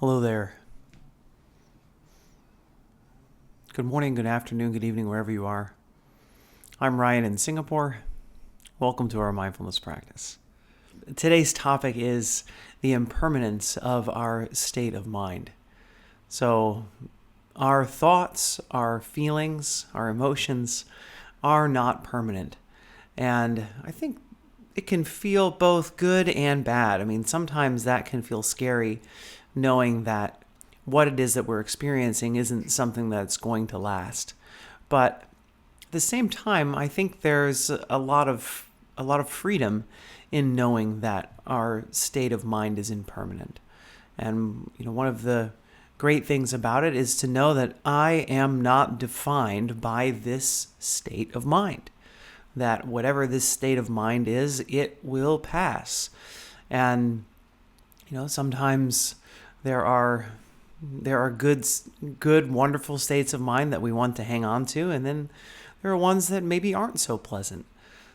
Hello there. Good morning, good afternoon, good evening, wherever you are. I'm Ryan in Singapore. Welcome to our mindfulness practice. Today's topic is the impermanence of our state of mind. So, our thoughts, our feelings, our emotions are not permanent. And I think it can feel both good and bad. I mean, sometimes that can feel scary, knowing that what it is that we're experiencing isn't something that's going to last. But at the same time, I think there's a lot of freedom in knowing that our state of mind is impermanent. And one of the great things about it is to know that I am not defined by this state of mind. That whatever this state of mind is, it will pass. And sometimes there are good, wonderful states of mind that we want to hang on to, and then there are ones that maybe aren't so pleasant.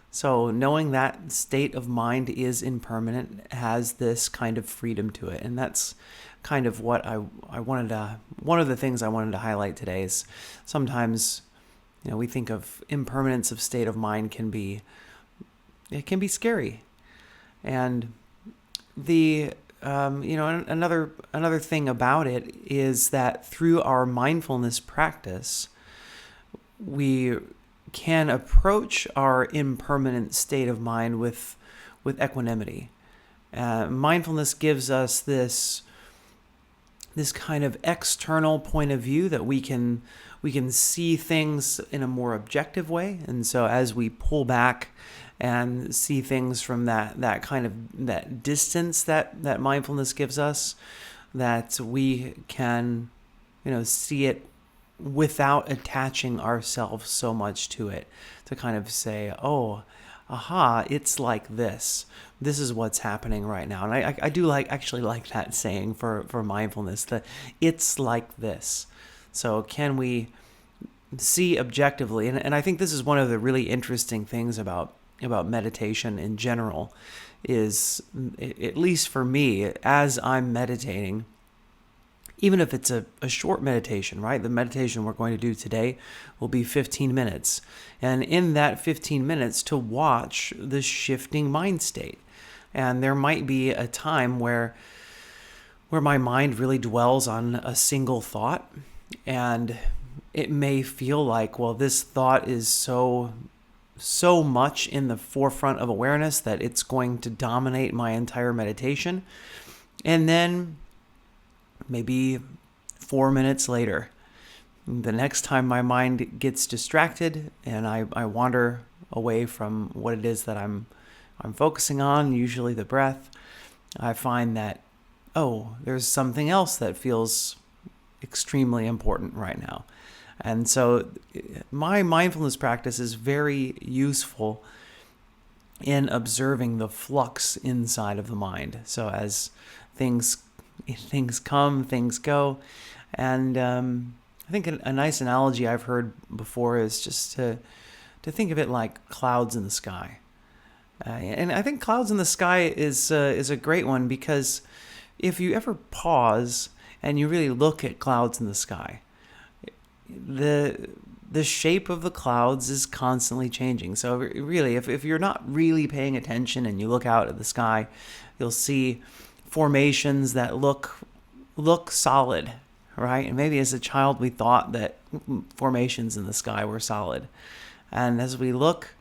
So knowing that state of mind is impermanent has this kind of freedom to it, and that's kind of what I wanted to. One of the things I wanted to highlight today is sometimes, we think of impermanence of state of mind can be scary, and the another thing about it is that through our mindfulness practice, we can approach our impermanent state of mind with equanimity. Mindfulness gives us this kind of external point of view that we can see things in a more objective way. And so as we pull back and see things from that distance that mindfulness gives us, that we can see it without attaching ourselves so much to it, to kind of say, oh, aha, it's like this. This is what's happening right now. And I do actually like that saying for mindfulness, that it's like this. So can we see objectively? And I think this is one of the really interesting things about meditation in general, is, at least for me, as I'm meditating, even if it's a short meditation, right? The meditation we're going to do today will be 15 minutes. And in that 15 minutes, to watch the shifting mind state. And there might be a time where my mind really dwells on a single thought. And it may feel like, well, this thought is so much in the forefront of awareness that it's going to dominate my entire meditation. And then maybe 4 minutes later, the next time my mind gets distracted and I wander away from what it is that I'm focusing on, usually the breath, I find that, oh, there's something else that feels extremely important right now. And so my mindfulness practice is very useful in observing the flux inside of the mind. So as things come, things go. And I think a nice analogy I've heard before is just to think of it like clouds in the sky. And I think clouds in the sky is a great one, because if you ever pause and you really look at clouds in the sky, the shape of the clouds is constantly changing. So really, if you're not really paying attention and you look out at the sky, you'll see formations that look solid, right? And maybe as a child we thought that formations in the sky were solid. And as we look,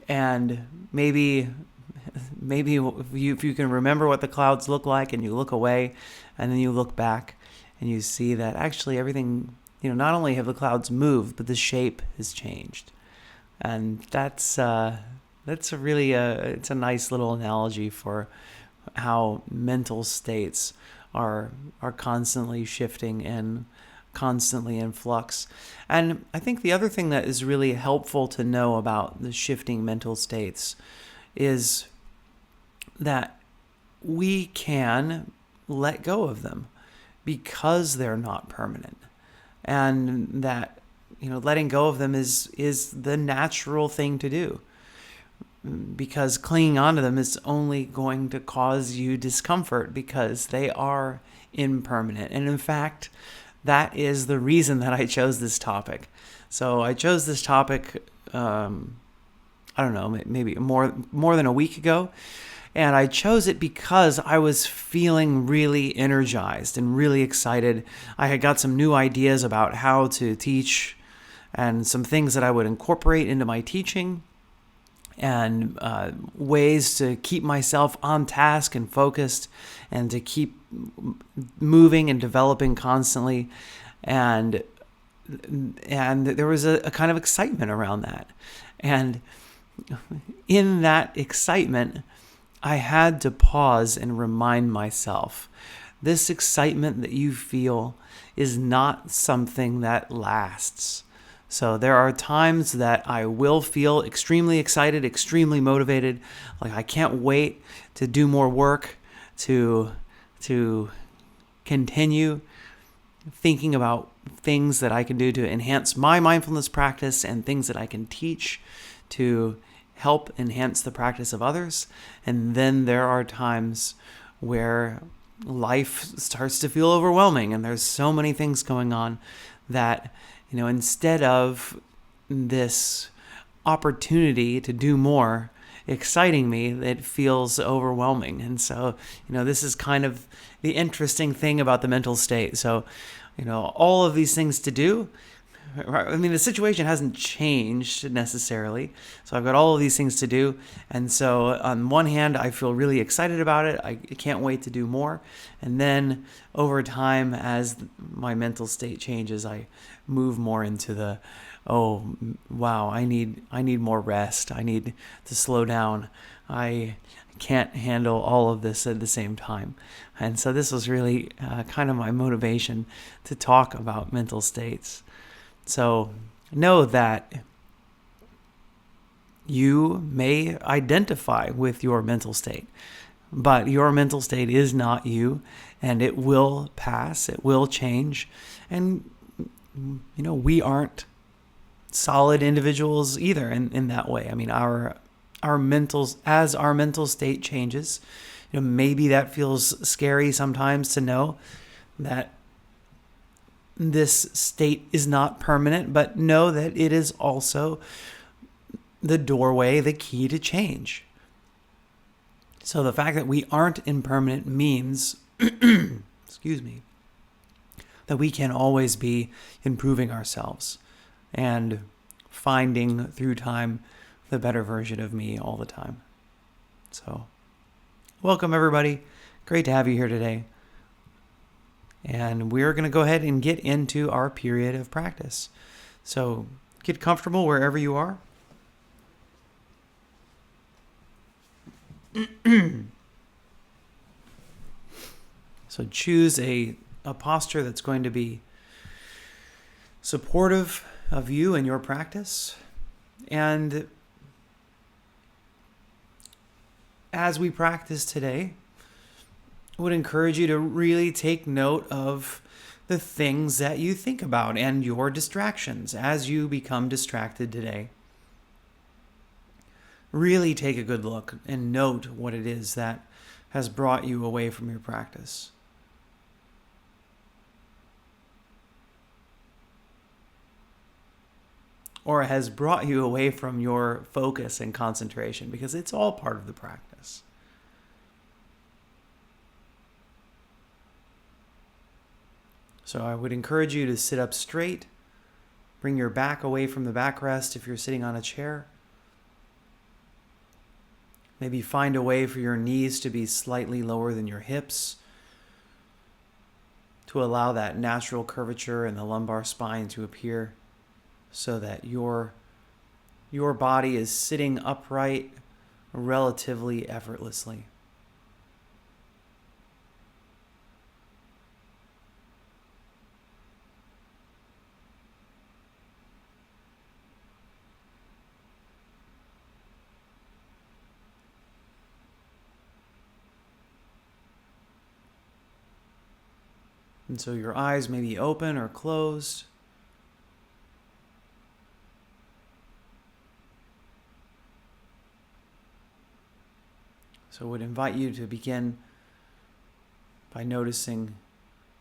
and maybe if you can remember what the clouds look like, and you look away and then you look back and you see that actually everything, not only have the clouds moved, but the shape has changed. And that's a really it's a nice little analogy for how mental states are constantly shifting and constantly in flux. And I think the other thing that is really helpful to know about the shifting mental states is that we can let go of them because they're not permanent. And that, letting go of them is the natural thing to do. because clinging onto them is only going to cause you discomfort because they are impermanent. And in fact, that is the reason that I chose this topic. So I chose this topic, I don't know, maybe more than a week ago. And I chose it because I was feeling really energized and really excited. I had got some new ideas about how to teach and some things that I would incorporate into my teaching, and ways to keep myself on task and focused and to keep moving and developing constantly. And there was a kind of excitement around that. And in that excitement, I had to pause and remind myself, this excitement that you feel is not something that lasts. So there are times that I will feel extremely excited, extremely motivated, like I can't wait to do more work, to continue thinking about things that I can do to enhance my mindfulness practice and things that I can teach to help enhance the practice of others. And then there are times where life starts to feel overwhelming and there's so many things going on that, instead of this opportunity to do more exciting me, it feels overwhelming. And so, this is kind of the interesting thing about the mental state. So, all of these things to do. I mean, the situation hasn't changed necessarily. So I've got all of these things to do. And so on one hand, I feel really excited about it. I can't wait to do more. And then over time, as my mental state changes, I move more into the, oh, wow, I need more rest. I need to slow down. I can't handle all of this at the same time. And so this was really kind of my motivation to talk about mental states. So know that you may identify with your mental state, but your mental state is not you, and it will pass, it will change. And, we aren't solid individuals either in that way. I mean, as our mental state changes, maybe that feels scary sometimes to know that this state is not permanent, but know that it is also the doorway, the key to change. So the fact that we aren't impermanent means, excuse me, that we can always be improving ourselves and finding through time the better version of me all the time. So welcome everybody. Great to have you here today. And we're going to go ahead and get into our period of practice. So get comfortable wherever you are. So choose a posture that's going to be supportive of you and your practice. And as we practice today, I would encourage you to really take note of the things that you think about and your distractions as you become distracted today. Really take a good look and note what it is that has brought you away from your practice. Or has brought you away from your focus and concentration, because it's all part of the practice. So I would encourage you to sit up straight, bring your back away from the backrest if you're sitting on a chair. Maybe find a way for your knees to be slightly lower than your hips, to allow that natural curvature in the lumbar spine to appear, so that your body is sitting upright relatively effortlessly. And so your eyes may be open or closed. So I would invite you to begin by noticing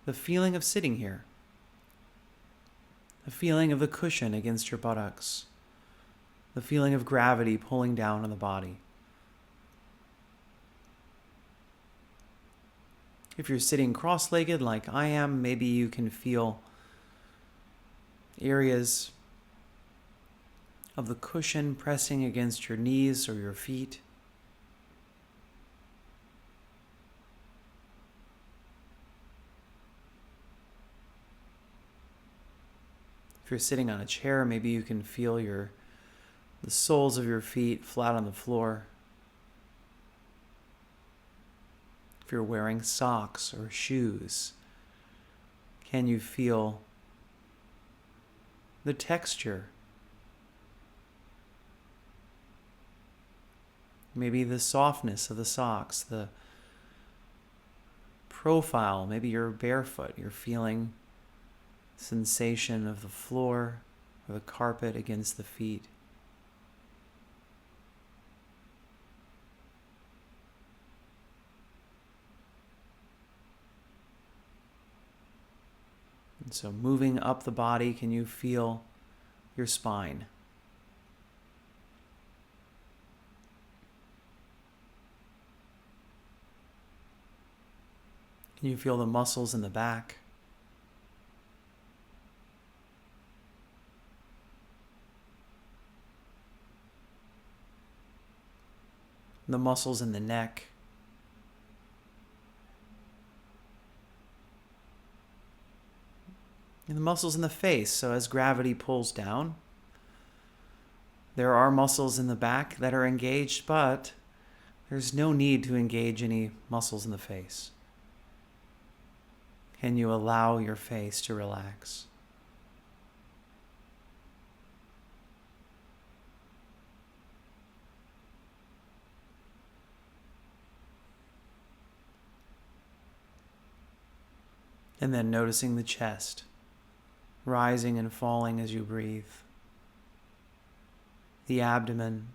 the feeling of sitting here, the feeling of the cushion against your buttocks, the feeling of gravity pulling down on the body. If you're sitting cross-legged like I am, maybe you can feel areas of the cushion pressing against your knees or your feet. If you're sitting on a chair, maybe you can feel the soles of your feet flat on the floor. If you're wearing socks or shoes, can you feel the texture? Maybe the softness of the socks, the profile. Maybe you're barefoot. You're feeling sensation of the floor or the carpet against the feet. And so moving up the body, can you feel your spine? Can you feel the muscles in the back? The muscles in the neck? And the muscles in the face. So as gravity pulls down, there are muscles in the back that are engaged, but there's no need to engage any muscles in the face. Can you allow your face to relax? And then noticing the chest, rising and falling as you breathe. The abdomen,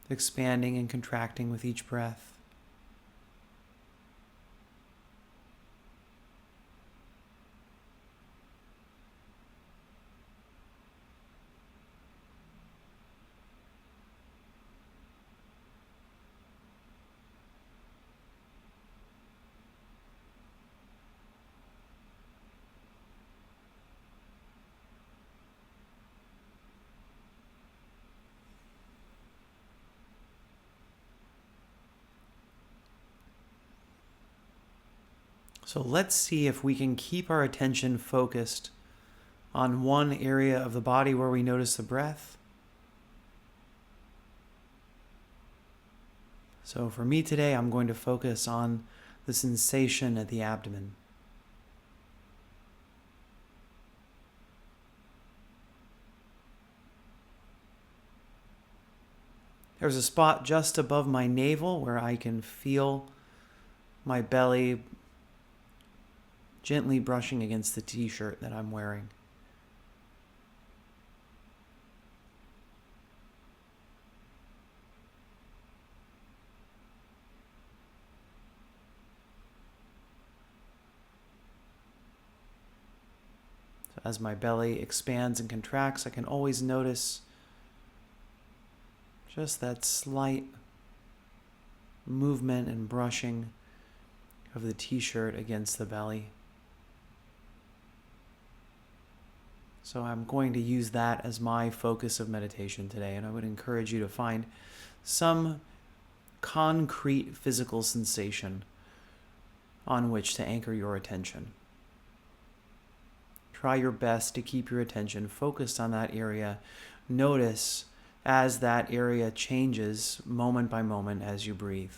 expanding and contracting with each breath. So let's see if we can keep our attention focused on one area of the body where we notice the breath. So for me today, I'm going to focus on the sensation at the abdomen. There's a spot just above my navel where I can feel my belly gently brushing against the t-shirt that I'm wearing. So as my belly expands and contracts, I can always notice just that slight movement and brushing of the t-shirt against the belly. So I'm going to use that as my focus of meditation today, and I would encourage you to find some concrete physical sensation on which to anchor your attention. Try your best to keep your attention focused on that area. Notice as that area changes moment by moment as you breathe.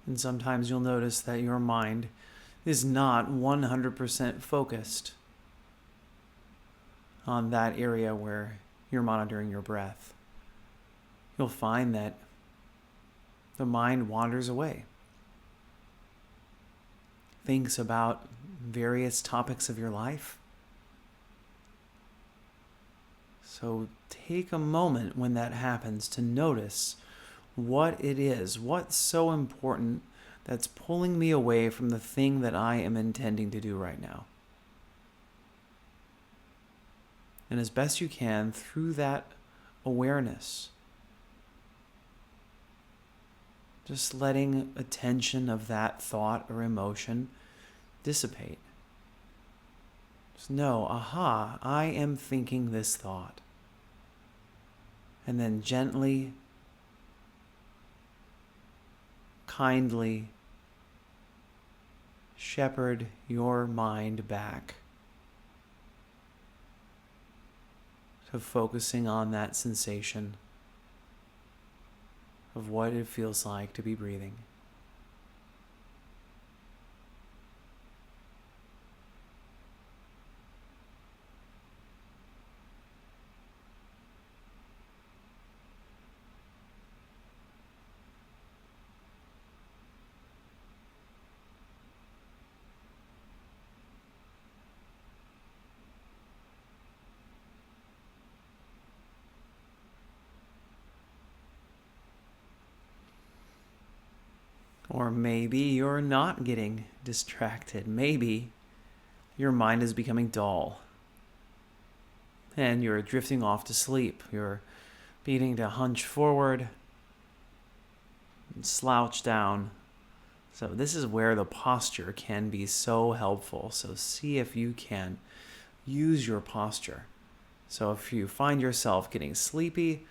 And sometimes you'll notice that your mind is not 100% focused on that area where you're monitoring your breath. You'll find that the mind wanders away, thinks about various topics of your life. So take a moment when that happens to notice what it is, what's so important that's pulling me away from the thing that I am intending to do right now. And as best you can, through that awareness, just letting attention of that thought or emotion dissipate. Just know, aha, I am thinking this thought. And then gently, kindly shepherd your mind back to focusing on that sensation of what it feels like to be breathing. Or maybe you're not getting distracted. Maybe your mind is becoming dull and you're drifting off to sleep. You're beginning to hunch forward and slouch down. So this is where the posture can be so helpful. So see if you can use your posture. So if you find yourself getting sleepy,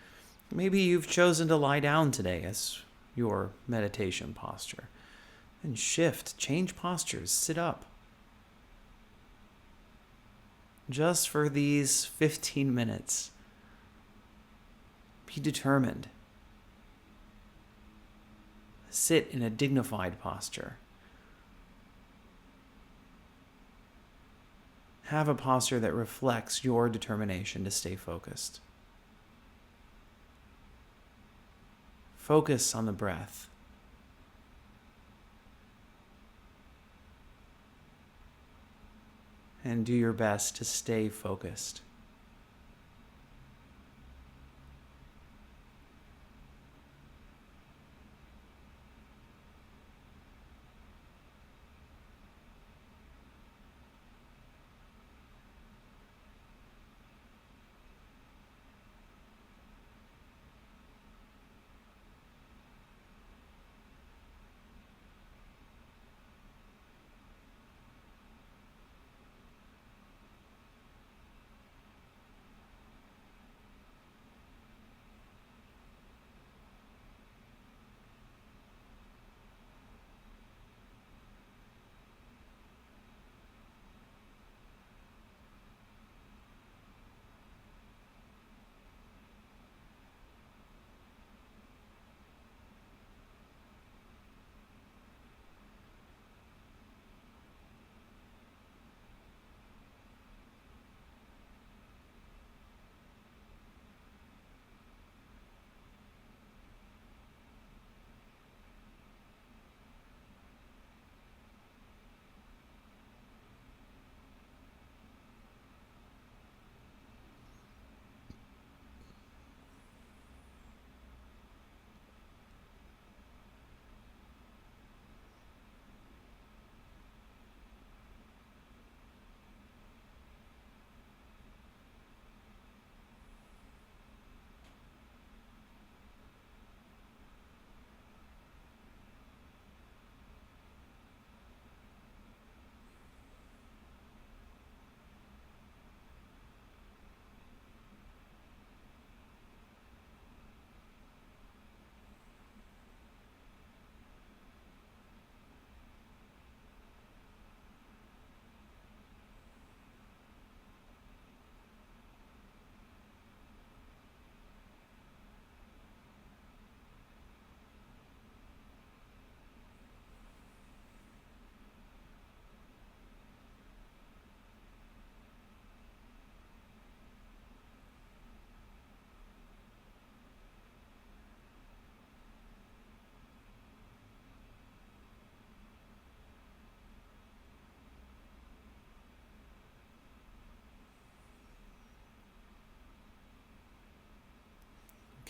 maybe you've chosen to lie down today as your meditation posture. And change postures, sit up. Just for these 15 minutes, be determined. Sit in a dignified posture. Have a posture that reflects your determination to stay focused. Focus on the breath. And do your best to stay focused.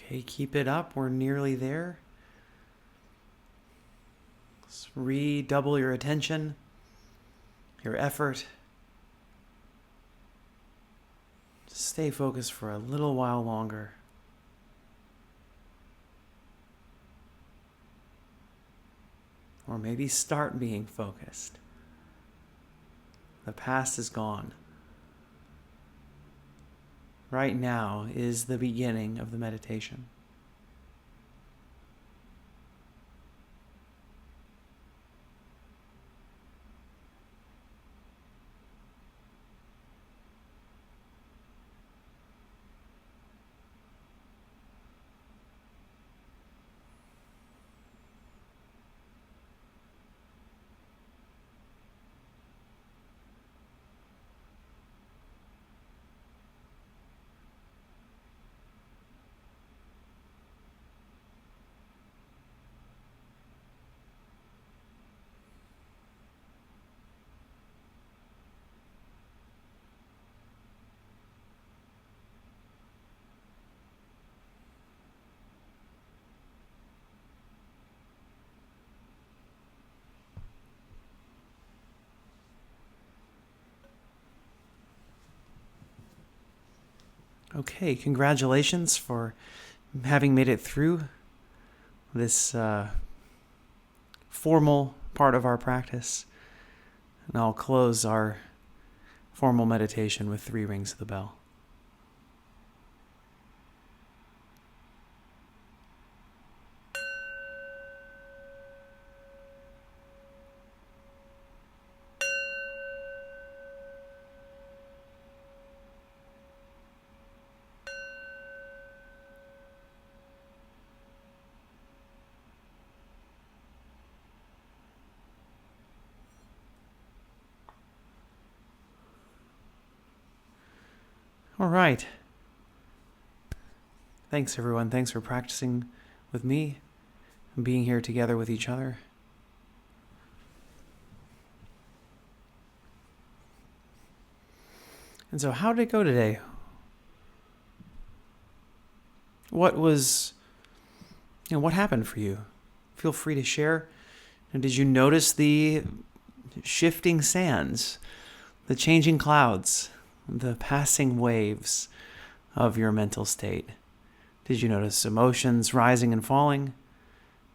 Okay, keep it up. We're nearly there. Let's redouble your attention, your effort. Stay focused for a little while longer. Or maybe start being focused. The past is gone. Right now is the beginning of the meditation. Okay, congratulations for having made it through this formal part of our practice. And I'll close our formal meditation with 3 rings of the bell. All right. Thanks, everyone. Thanks for practicing with me and being here together with each other. And so how did it go today? What happened for you? Feel free to share. And did you notice the shifting sands, the changing clouds, the passing waves of your mental state? Did you notice emotions rising and falling?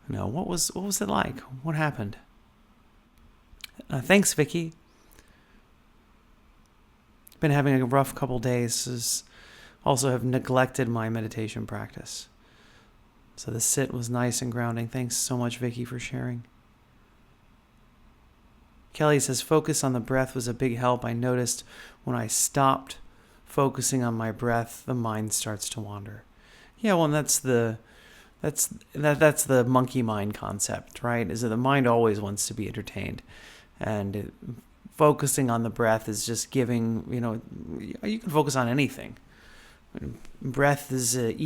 No, what was it like? What happened? Thanks, Vicky. Been having a rough couple days. Also have neglected my meditation practice. So the sit was nice and grounding. Thanks so much, Vicky, for sharing. Kelly says, focus on the breath was a big help. I noticed when I stopped focusing on my breath, the mind starts to wander. Yeah, well, and that's the monkey mind concept, right? Is that the mind always wants to be entertained. And focusing on the breath is just giving, you can focus on anything. Breath is an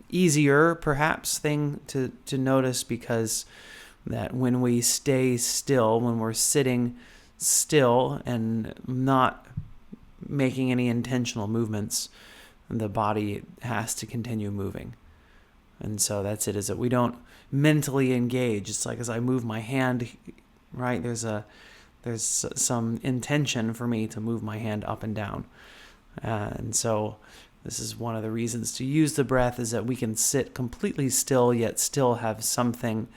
easier, perhaps, thing to notice, because that when we stay still, when we're sitting still and not making any intentional movements, the body has to continue moving. And so that's it, is that we don't mentally engage. It's like as I move my hand, right, there's some intention for me to move my hand up and down. And so this is one of the reasons to use the breath, is that we can sit completely still, yet still have something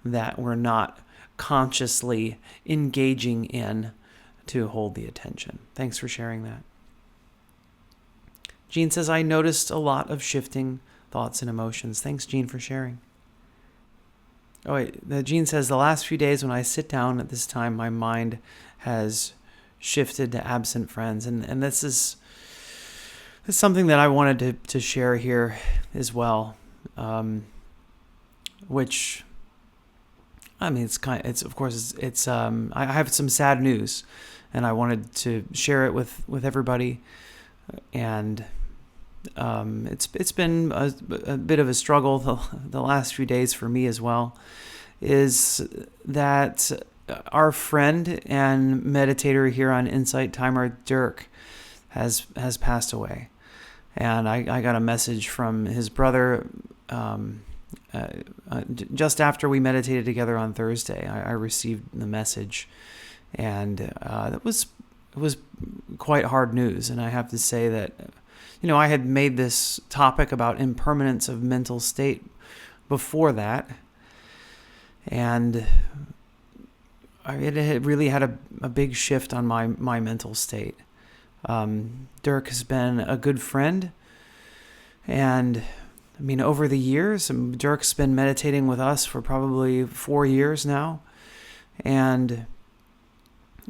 that we're not consciously engaging in to hold the attention. Thanks for sharing that. Jean says, I noticed a lot of shifting thoughts and emotions. Thanks, Jean, for sharing. Oh, wait. Jean says, the last few days when I sit down at this time, my mind has shifted to absent friends. And this is something that I wanted to share here as well, which, I mean, I have some sad news, and I wanted to share it with everybody. And it's been a bit of a struggle the last few days for me as well, is that our friend and meditator here on Insight Timer, Dirk, has passed away. And I got a message from his brother just after we meditated together on Thursday. I received the message, and it was quite hard news. And I have to say that, I had made this topic about impermanence of mental state before that, and it had really had a big shift on my mental state. Dirk has been a good friend, and over the years, Dirk's been meditating with us for probably 4 years now, and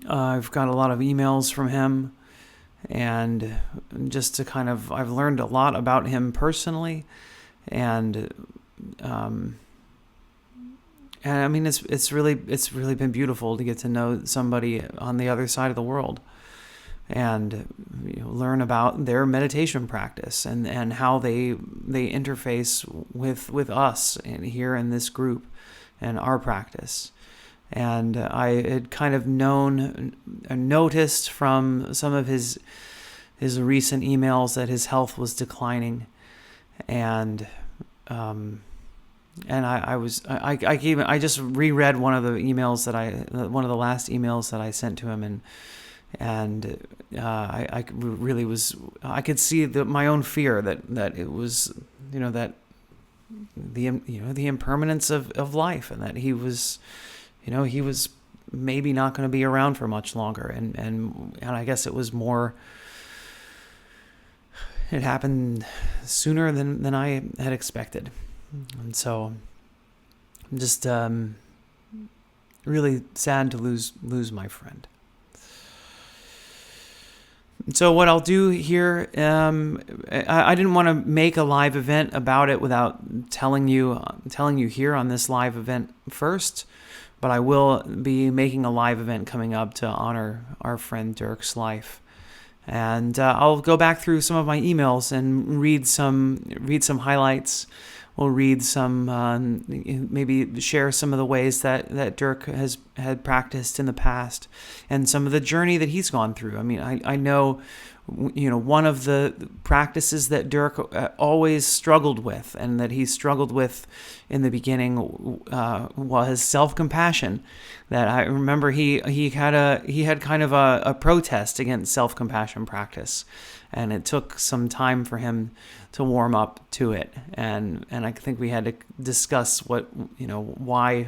I've got a lot of emails from him, and just to I've learned a lot about him personally, and it's really been beautiful to get to know somebody on the other side of the world, and learn about their meditation practice and how they interface with us and here in this group and our practice. And I had kind of noticed from some of his recent emails that his health was declining, and I just reread one of the last emails that I sent to him, and I really was, I could see my own fear that it was, that the impermanence of life, and that he was maybe not going to be around for much longer, and I guess it was more, it happened sooner than I had expected, and so I'm just really sad to lose my friend. So what I'll do here, I didn't want to make a live event about it without telling you here on this live event first, but I will be making a live event coming up to honor our friend Dirk's life. And I'll go back through some of my emails and read some highlights. We'll read some, maybe share some of the ways that Dirk had practiced in the past, and some of the journey that he's gone through. I know, one of the practices that Dirk always struggled with, and that he struggled with in the beginning, was self-compassion. That I remember he had kind of a protest against self-compassion practice, and it took some time for him to warm up to it, and I think we had to discuss why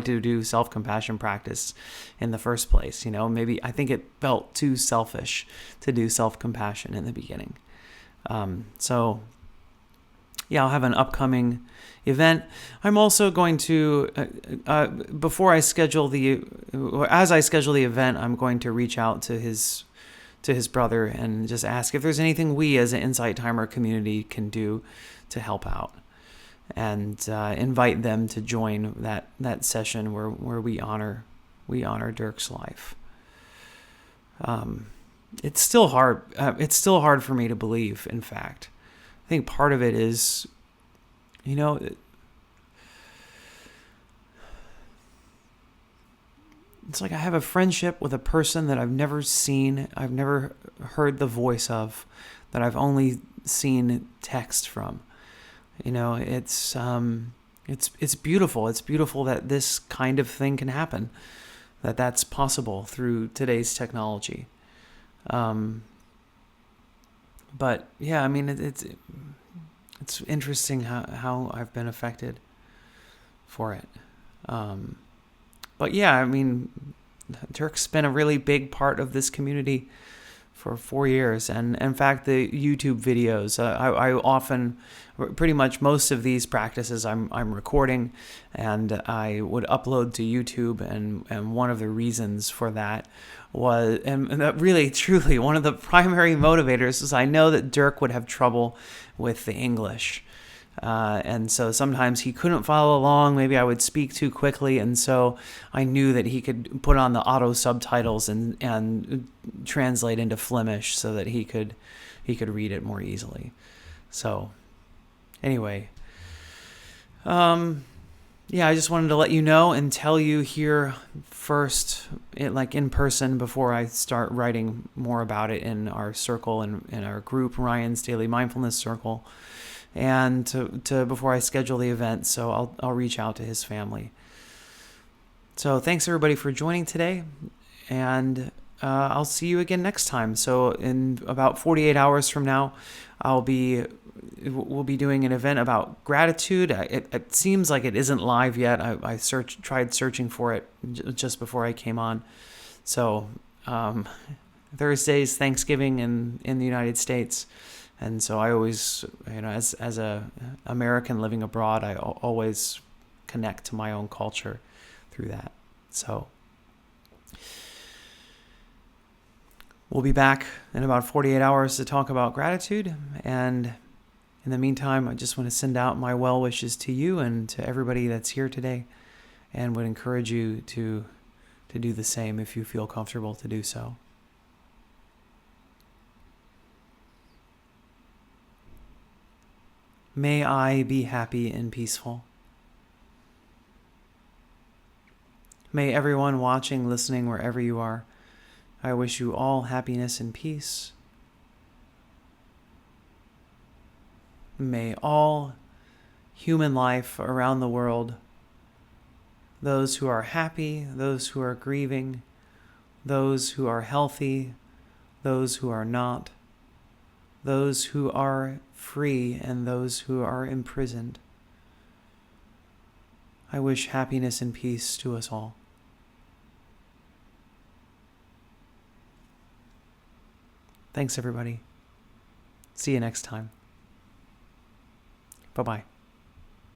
to do self-compassion practice in the first place. Maybe I think it felt too selfish to do self-compassion in the beginning. So yeah, I'll have an upcoming event. I'm also going to, as I schedule the event, I'm going to reach out to his brother and just ask if there's anything we as an Insight Timer community can do to help out, and invite them to join that session where we honor Dirk's life. It's still hard. It's still hard for me to believe. In fact, I think part of it is, it's like I have a friendship with a person that I've never seen, I've never heard the voice of, that I've only seen text from. It's beautiful. It's beautiful that this kind of thing can happen, that's possible through today's technology. But yeah, it's interesting how I've been affected for it. But yeah, Dirk's been a really big part of this community for 4 years. And in fact, the YouTube videos, I often, pretty much most of these practices I'm recording, and I would upload to YouTube. And one of the reasons for that was, and that really, truly, one of the primary motivators is I know that Dirk would have trouble with the English. And so sometimes he couldn't follow along. Maybe I would speak too quickly, and so I knew that he could put on the auto subtitles and translate into Flemish so that he could read it more easily. So anyway, yeah, I just wanted to let you know and tell you here first, like in person, before I start writing more about it in our circle and in our group, Ryan's Daily Mindfulness Circle, and to before I schedule the event. So I'll reach out to his family. So thanks everybody for joining today, and I'll see you again next time. So in about 48 hours from now, we'll be doing an event about gratitude. It seems like it isn't live yet. I tried searching for it just before I came on. So Thursday's Thanksgiving in the United States, and so I always, as a American living abroad, I always connect to my own culture through that. So we'll be back in about 48 hours to talk about gratitude. And in the meantime, I just want to send out my well wishes to you and to everybody that's here today, and would encourage you to do the same if you feel comfortable to do so. May I be happy and peaceful. May everyone watching, listening, wherever you are, I wish you all happiness and peace. May all human life around the world, those who are happy, those who are grieving, those who are healthy, those who are not, those who are free and those who are imprisoned, I wish happiness and peace to us all. Thanks, everybody. See you next time. Bye-bye.